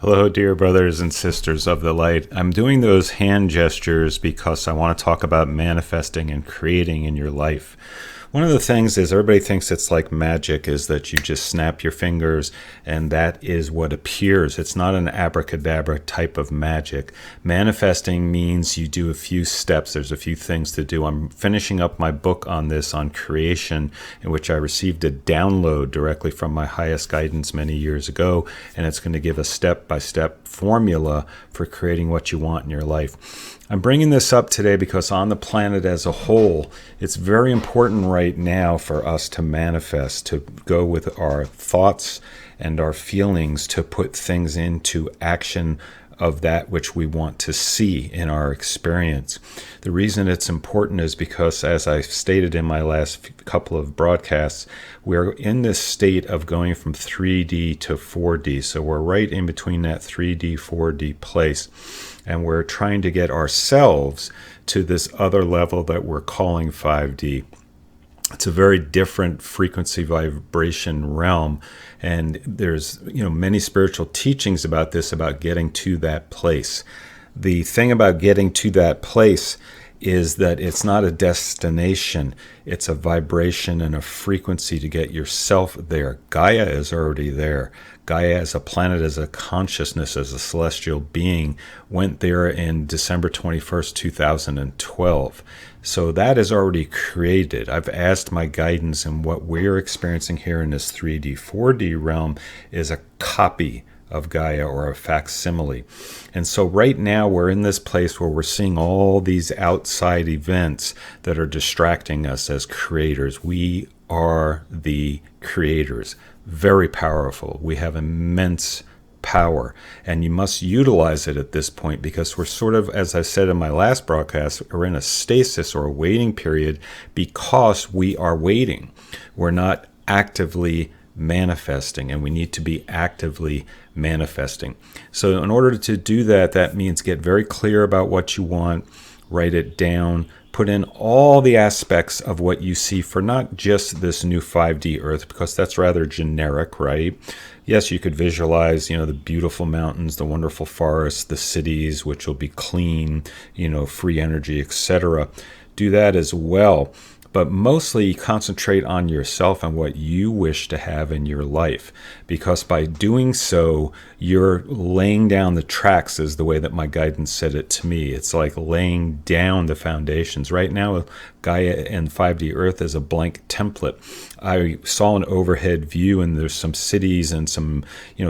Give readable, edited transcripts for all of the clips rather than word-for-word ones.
Hello, dear brothers and sisters of the light. I'm doing those hand gestures because I want to talk about manifesting and creating in your life. One of the things is everybody thinks it's like magic, is that you just snap your fingers and that is what appears. It's not an abracadabra type of magic. Manifesting means you do a few steps. There's a few things to do. I'm finishing up my book on this, on creation, in which I received a download directly from my highest guidance many years ago, and it's going to give a step-by-step formula for creating what you want in your life. I'm bringing this up today because on the planet as a whole, it's very important right now for us to manifest, to go with our thoughts and our feelings to put things into action of that which we want to see in our experience. The reason it's important is because, as I stated in my last couple of broadcasts, we're in this state of going from 3D to 4D. So we're right in between that 3D, 4D place. And we're trying to get ourselves to this other level that we're calling 5D. It's a very different frequency vibration realm, and there's many spiritual teachings about this, about getting to that place. The thing about getting to that place is that it's not a destination, it's a vibration and a frequency to get yourself there. Gaia is already there. Gaia as a planet, as a consciousness, as a celestial being, went there in December 21st, 2012. So that is already created. I've asked my guidance, and what we're experiencing here in this 3D, 4D realm is a copy of Gaia, or a facsimile. And so right now we're in this place where we're seeing all these outside events that are distracting us as creators. We are the creators. Very powerful. We have immense power, and you must utilize it at this point, because we're sort of, as I said in my last broadcast, we're in a stasis or a waiting period because we are waiting. We're not actively manifesting, and we need to be actively manifesting. So in order to do that, that means get very clear about what you want, write it down, put in all the aspects of what you see for not just this new 5D Earth, because that's rather generic, right? Yes, you could visualize, the beautiful mountains, the wonderful forests, the cities, which will be clean, free energy, etc. Do that as well. But mostly concentrate on yourself and what you wish to have in your life, because by doing so, you're laying down the tracks, is the way that my guidance said it to me. It's like laying down the foundations. Right now, Gaia and 5D Earth is a blank template. I saw an overhead view, and there's some cities and some,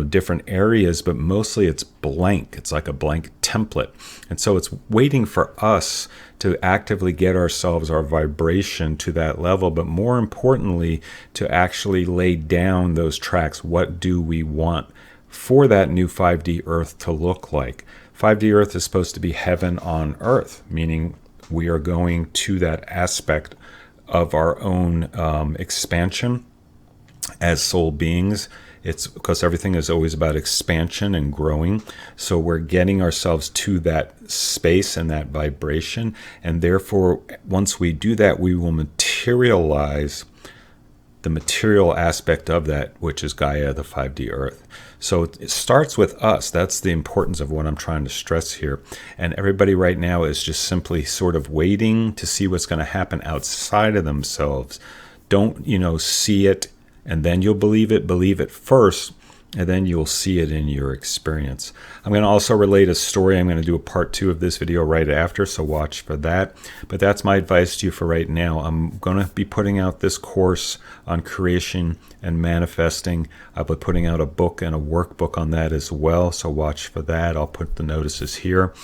different areas, but mostly it's blank. It's like a blank template. And so it's waiting for us to actively get ourselves, our vibration to that level, but more importantly, to actually lay down those tracks. What do we want for that new 5D Earth to look like? 5D Earth is supposed to be heaven on earth, meaning we are going to that aspect of our own expansion as soul beings. It's because everything is always about expansion and growing. So we're getting ourselves to that space and that vibration. And therefore, once we do that, we will materialize the material aspect of that, which is Gaia, the 5D Earth. So it starts with us. That's the importance of what I'm trying to stress here. And everybody right now is just simply sort of waiting to see what's going to happen outside of themselves. Don't, see it and then you'll believe it. Believe it first, and then you'll see it in your experience. I'm going to also relate a story. I'm going to do a part 2 of this video right after, so watch for that. But that's my advice to you for right now. I'm going to be putting out this course on creation and manifesting. I'll be putting out a book and a workbook on that as well, so watch for that. I'll put the notices here.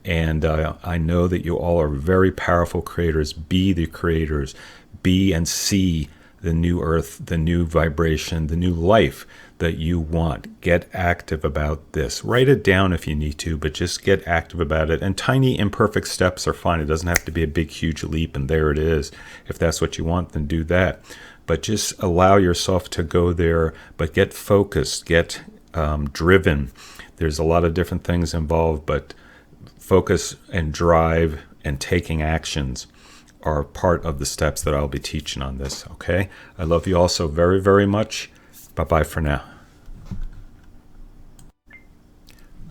And I know that you all are very powerful creators. Be the creators. Be and see the new earth, the new vibration, the new life that you want. Get active about this. Write it down if you need to, but just get active about it. And tiny imperfect steps are fine. It doesn't have to be a big, huge leap, and there it is. If that's what you want, then do that. But just allow yourself to go there, but get focused, get driven. There's a lot of different things involved, but focus and drive and taking actions are part of the steps that I'll be teaching on this, okay? I love you all so very, very much. Bye-bye for now.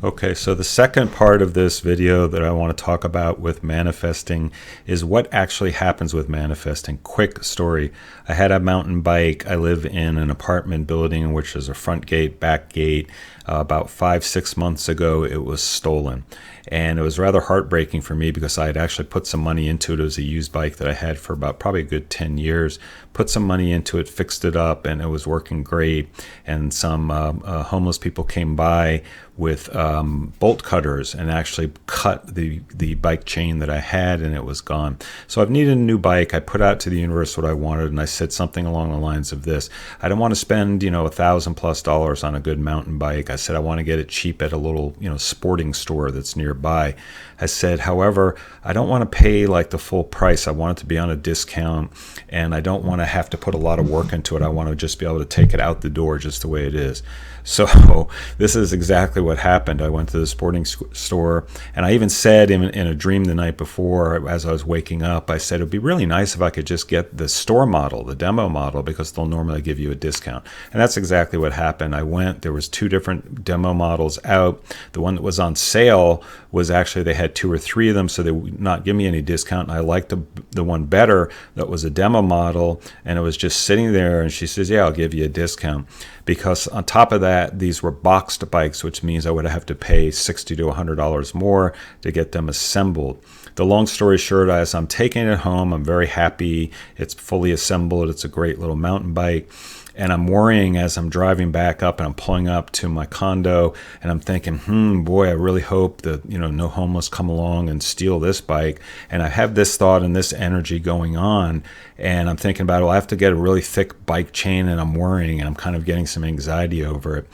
Okay, so the second part of this video that I want to talk about with manifesting is what actually happens with manifesting. Quick story. I had a mountain bike. I live in an apartment building in which there's a front gate, back gate. About 5-6 months ago, it was stolen. And it was rather heartbreaking for me because I had actually put some money into it. It was a used bike that I had for about probably a good 10 years. Put some money into it, fixed it up, and it was working great. And some homeless people came by with bolt cutters and actually cut the bike chain that I had, and it was gone. So I've needed a new bike. I put out to the universe what I wanted, and I said something along the lines of this. I don't want to spend, $1,000+ on a good mountain bike. I said I want to get it cheap at a little, sporting store that's nearby. I said, however, I don't want to pay like the full price. I want it to be on a discount, and I don't want to have to put a lot of work into it. I want to just be able to take it out the door just the way it is. So this is exactly what happened. I went to the sporting store, and I even said in a dream the night before, as I was waking up, I said, it'd be really nice if I could just get the store model, the demo model, because they'll normally give you a discount. And that's exactly what happened. I went, there was 2 different demo models out. The one that was on sale was actually, they had 2 or 3 of them, so they would not give me any discount. And I liked the one better that was a demo model, and it was just sitting there, and she says, yeah, I'll give you a discount. Because on top of that, these were boxed bikes, which means I would have to pay $60 to $100 more to get them assembled. The long story short, as I'm taking it home, I'm very happy. It's fully assembled. It's a great little mountain bike. And I'm worrying as I'm driving back up and I'm pulling up to my condo, and I'm thinking, boy, I really hope that, no homeless come along and steal this bike. And I have this thought and this energy going on, and I'm thinking about, I have to get a really thick bike chain, and I'm worrying, and I'm kind of getting some anxiety over it.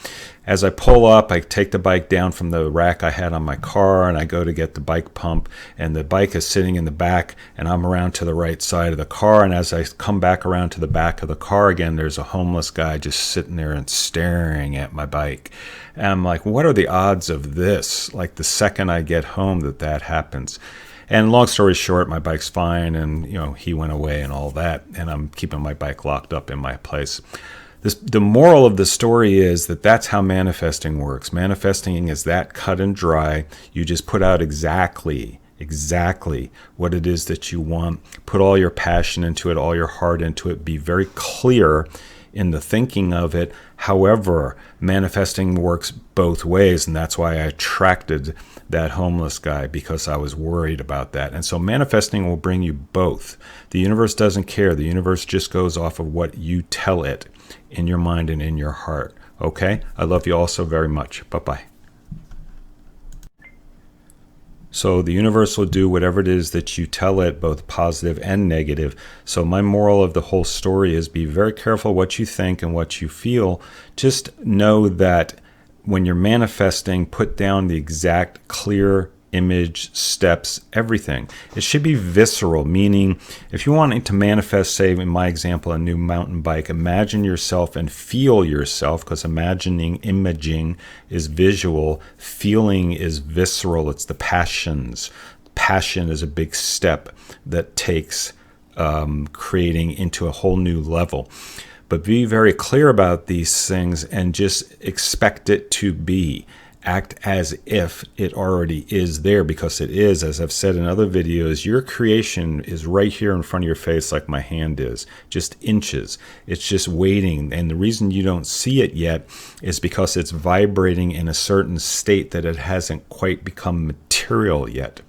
As I pull up, I take the bike down from the rack I had on my car, and I go to get the bike pump, and the bike is sitting in the back, and I'm around to the right side of the car. And as I come back around to the back of the car again, there's a homeless guy just sitting there and staring at my bike. And I'm like, what are the odds of this? Like the second I get home that happens. And long story short, my bike's fine, and he went away and all that, and I'm keeping my bike locked up in my place. The moral of the story is that that's how manifesting works. Manifesting is that cut and dry. You just put out exactly what it is that you want. Put all your passion into it, all your heart into it. Be very clear in the thinking of it. However, manifesting works both ways, and that's why I attracted that homeless guy, because I was worried about that. And so manifesting will bring you both. The universe doesn't care. The universe just goes off of what you tell it in your mind and in your heart. Okay? I love you all so very much. Bye-bye. So the universe will do whatever it is that you tell it, both positive and negative. So my moral of the whole story is be very careful what you think and what you feel. Just know that when you're manifesting, put down the exact clear image, steps, everything. It should be visceral, meaning if you're wanting to manifest, say in my example, a new mountain bike, imagine yourself and feel yourself, because imaging is visual, feeling is visceral, it's the passions. Passion is a big step that takes creating into a whole new level. But be very clear about these things and just expect it to be. Act as if it already is there, because it is. As I've said in other videos, your creation is right here in front of your face, like my hand is, just inches. It's just waiting. And the reason you don't see it yet is because it's vibrating in a certain state that it hasn't quite become material yet.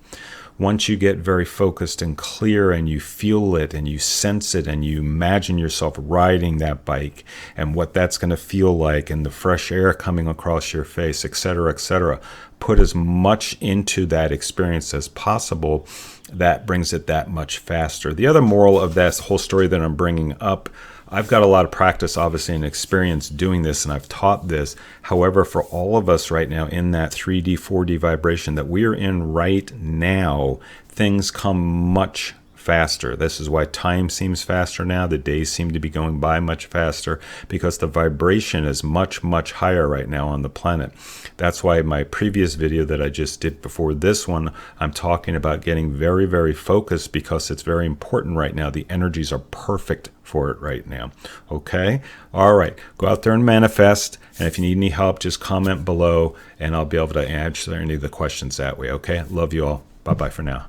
Once you get very focused and clear and you feel it and you sense it and you imagine yourself riding that bike and what that's going to feel like and the fresh air coming across your face, etc., put as much into that experience as possible. That brings it that much faster. The other moral of that whole story that I'm bringing up, I've got a lot of practice, obviously, and experience doing this, and I've taught this. However, for all of us right now in that 3D, 4D vibration that we are in right now, things come much faster. This is why time seems faster now. The days seem to be going by much faster, because the vibration is much, much higher right now on the planet. That's why my previous video that I just did before this one, I'm talking about getting very, very focused, because it's very important right now. The energies are perfect for it right now. Okay? All right. Go out there and manifest. And if you need any help, just comment below and I'll be able to answer any of the questions that way. Okay. Love you all. Bye bye for now.